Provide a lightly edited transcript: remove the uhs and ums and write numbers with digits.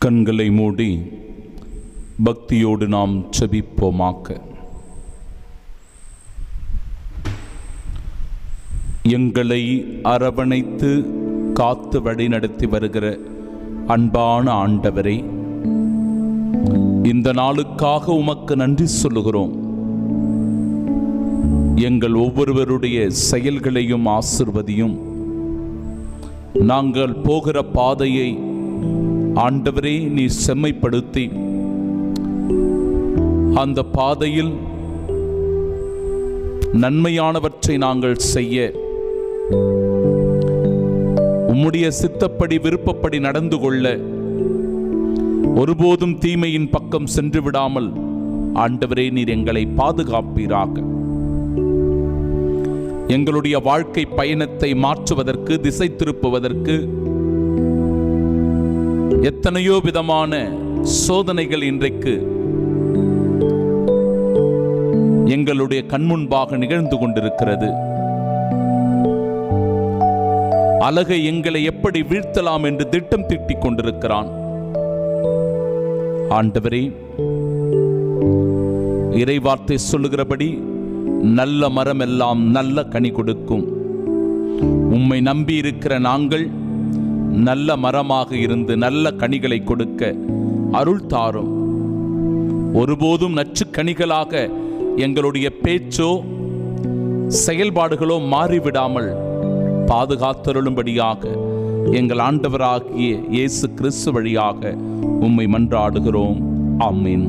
கண்களை மூடி பக்தியோடு நாம் செபிப்போமாக. எங்களை அரவணைத்து காத்து வழிநடத்தி வருகிற அன்பான ஆண்டவரே, இந்த நாளுக்காக உமக்கு நன்றி சொல்லுகிறோம். எங்கள் ஒவ்வொருவருடைய செயல்களையும் ஆசிர்வதியும். நாங்கள் போகிற பாதையை ஆண்டவரே நீ செம்மைப்படுத்தி அந்த பாதையில் நன்மையானவற்றை நாங்கள் செய்ய உம்முடைய சித்தப்படி விருப்பப்படி நடந்து கொள்ள ஒருபோதும் தீமையின் பக்கம் சென்று விடாமல் ஆண்டவரே நீர் எங்களை பாதுகாப்பீராக. எங்களுடைய வாழ்க்கை பயணத்தை மாற்றுவதற்கு, திசை திருப்புவதற்கு எத்தனையோ விதமான சோதனைகள் இன்றைக்கு எங்களுடைய கண்முன்பாக நிகழ்ந்து கொண்டிருக்கிறது. அலகை எங்களை எப்படி வீழ்த்தலாம் என்று திட்டம் தீட்டிக் கொண்டிருக்கிறான். ஆண்டவரே, இறைவார்த்தை சொல்லுகிறபடி நல்ல மரம் எல்லாம் நல்ல கனி கொடுக்கும். உம்மை நம்பி இருக்கிற நாங்கள் நல்ல மரமாக இருந்து நல்ல கனிகளை கொடுக்க அருள் தாரும். ஒருபோதும் நச்சுக்கனிகளாக எங்களுடைய பேச்சோ செயல்பாடுகளோ மாறிவிடாமல் பாதுகாத்தருளும்படியாக எங்கள் ஆண்டவராகிய இயேசு கிறிஸ்து வழியாக உம்மை மன்றாடுகிறோம். ஆமென்.